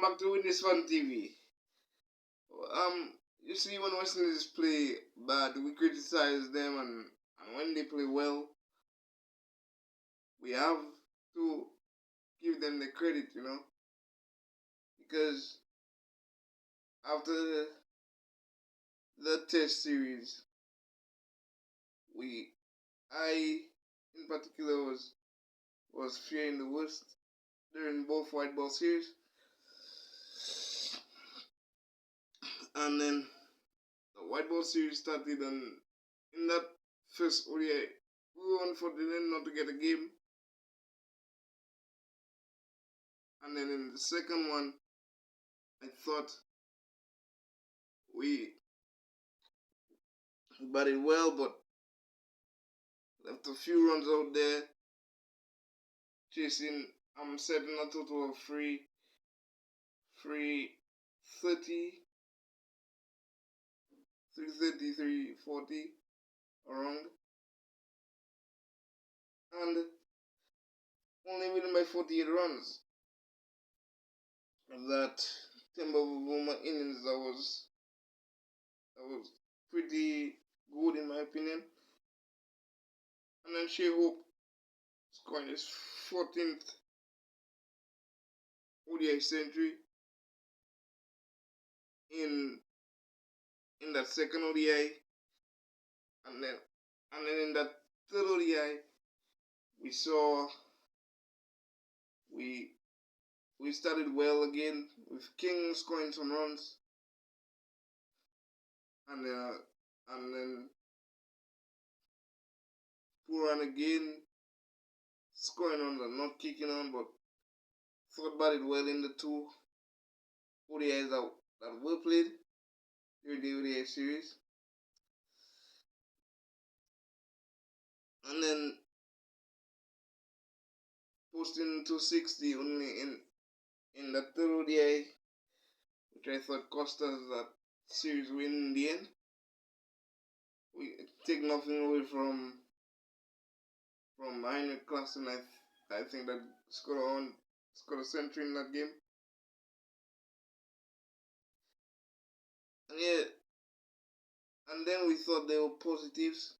Back to Witness Fun TV. You see, when West Indies play bad, we criticize them, and when they play well, we have to give them the credit, because after the Test series, we, I, in particular, was fearing the worst during both white ball series, and then the white ball series started, and in that first ODI, we were unfortunate not to get a game. And then in the second one, I thought we batted well, but left a few runs out there, chasing. I'm setting a total of 330, 330, 340 around, and only winning by 48 runs. That Temba Bavuma innings that was pretty good in my opinion. And then Shea Hope scoring his 14th ODI century in that second ODI, and then in that third ODI we saw we started well again with King scoring some runs, and then Puran again scoring runs and not kicking on, but thought batted well in the two ODIs that were played during the ODI series. And then posting 260 only in the third ODI, which I thought cost us that series win in the end. We take nothing away from Heinrich Klaassen. I think that scored a century in that game. And yeah, and then we thought there were positives.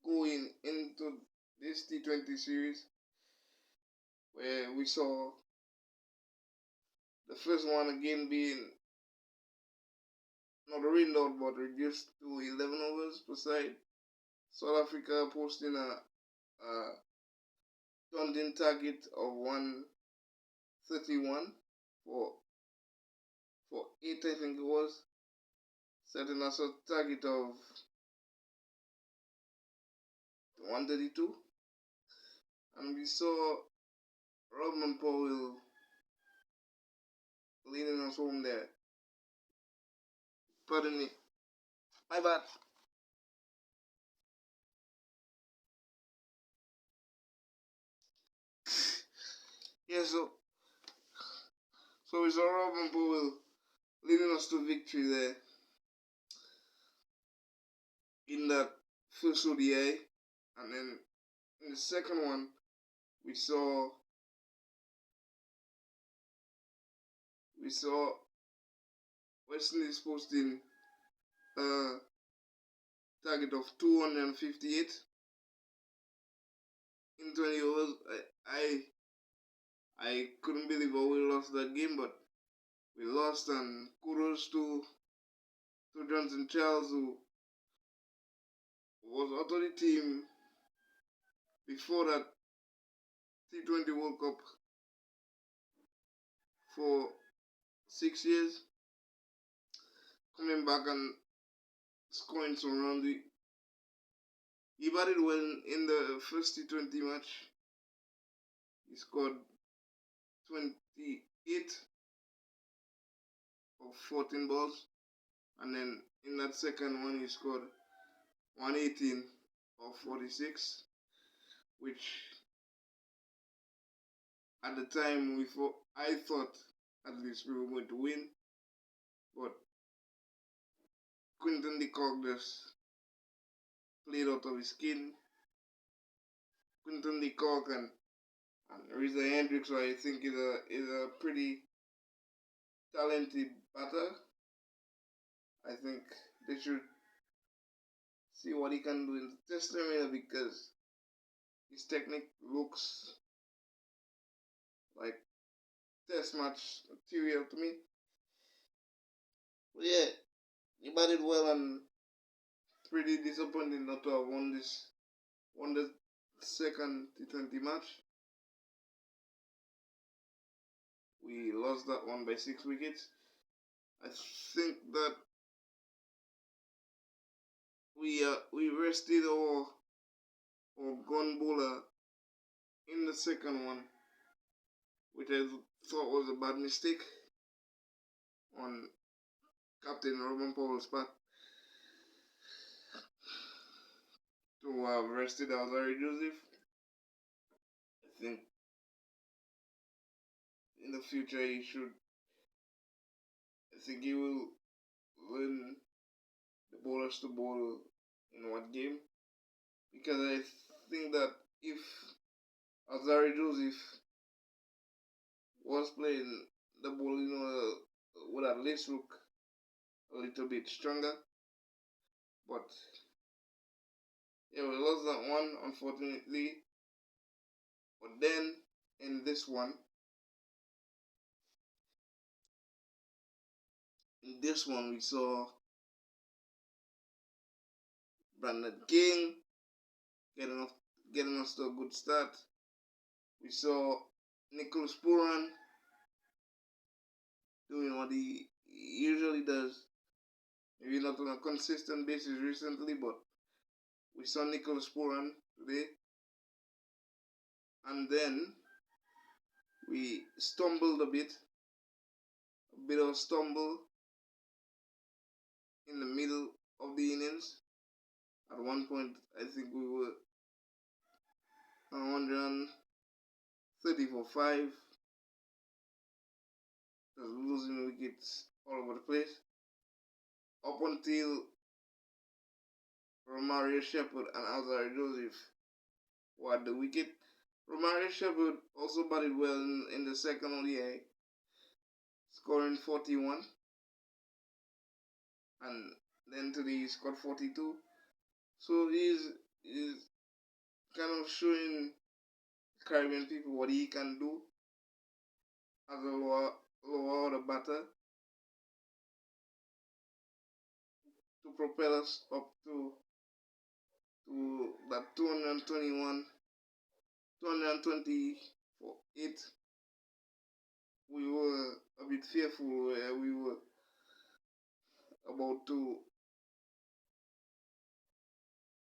Going into this T20 series, where we saw the first one again being not a rained out but reduced to 11 overs per side. South Africa posting a turned-in target of 131 for 8, I think it was, setting us a target of 132, and we saw Rovman Powell leading us home there. Pardon me, my bad. Yeah, so we saw Rovman Powell leading us to victory there in that first ODI, and then in the second one we saw West Indies posting a target of 258 in 20 overs. I couldn't believe how we lost that game, but we lost, and kudos to Johnson Charles, who was out of the team before that T20 World Cup for 6 years, coming back and scoring some runs. He batted well in the first T20 match. He scored 28 of 14 balls, and then in that second one he scored 118 of 46, which at the time I thought at least we were going to win, but Quinton de Kock just played out of his skin. Quinton de Kock and Reza Hendricks, who I think is a pretty talented batter. I think they should see what he can do in the test arena because his technique looks like test match material to me. But yeah, he batted well and pretty disappointing not to have won the second T20 match. We lost that one by 6 wickets. I think that we rested our gun bowler in the second one, which I thought was a bad mistake on Captain Robin Powell's part to have rested Alzarri Joseph. I think in the future I think he will learn the bowlers to bowl in what game, because I think that if Alzarri Joseph was playing, the bowling would at least look a little bit stronger. But yeah, we lost that one, unfortunately. But then in this one we saw Brandon King getting us to a good start. We saw Nicholas Pooran doing what he usually does. Maybe not on a consistent basis recently, but we saw Nicholas Pooran today. And then we stumbled a bit of a stumble in the middle of the innings. At one point, I think we were 130 for 5, just losing wickets all over the place. Up until Romario Shepherd and Alzarri Joseph were at the wicket. Romario Shepherd also batted well in the second ODI, scoring 41. And then today he scored 42. So he's kind of showing Caribbean people what he can do as a lower order batter to propel us up to that 220 for 8. We were a bit fearful where we were about to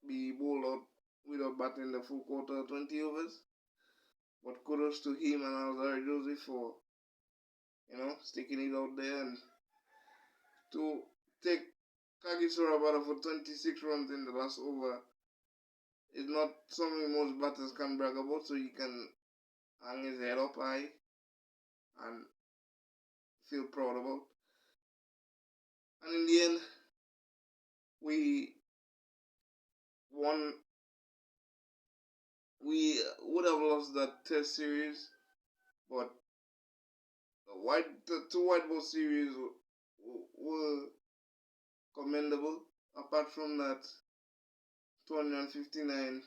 be bowled out without batting the full quarter, 20 overs. But kudos to him and Alzarri Joseph for, sticking it out there, and to take Kagiso Rabada for 26 runs in the last over is not something most batters can brag about, so he can hang his head up high and feel proud about. And in the end, we won. We would have lost that test series, but the two white ball series were commendable. Apart from that 259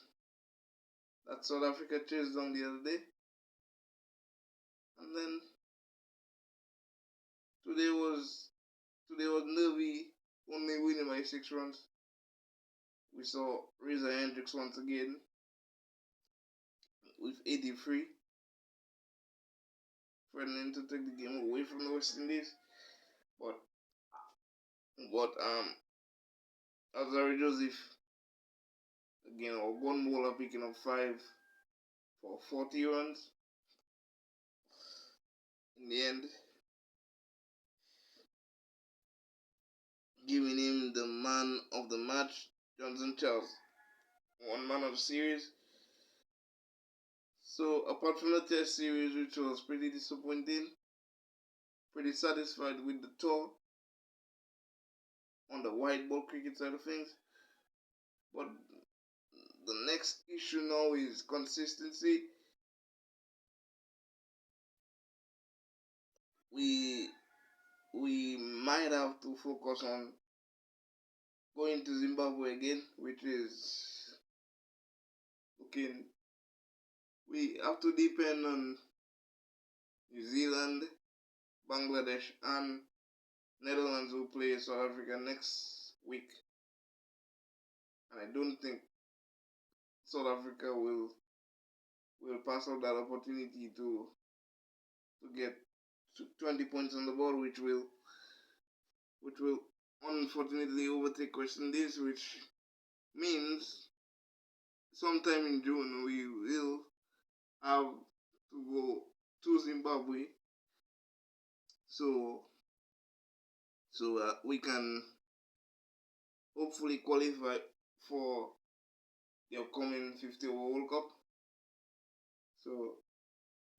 that South Africa chased down the other day. And then today was nervy, only winning by 6 runs. We saw Reza Hendricks once again with 83, threatening to take the game away from the West Indies. But Alzarri Joseph, again, our gun bowler, picking up 5 for 40 runs. In the end, giving him the man of the match. Johnson Charles won man of the series. So apart from the test series, which was pretty disappointing, pretty satisfied with the tour on the white ball cricket side of things. But the next issue now is consistency. We might have to focus on going to Zimbabwe again, which is looking. We have to depend on New Zealand, Bangladesh, and Netherlands who play South Africa next week. And I don't think South Africa will pass up that opportunity to get 20 points on the board, which will unfortunately overtake West Indies, which means sometime in June we will have to go to Zimbabwe, so we can hopefully qualify for the upcoming 50 World Cup. So,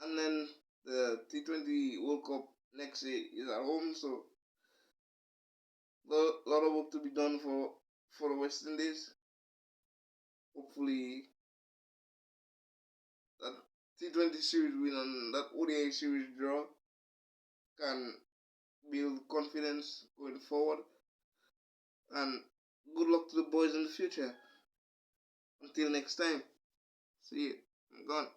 and then the T20 World Cup next year is at home, so a lot of work to be done for the West Indies. Hopefully, that T20 series win and that ODI series draw can build confidence going forward. And good luck to the boys in the future. Until next time, see you. I'm gone.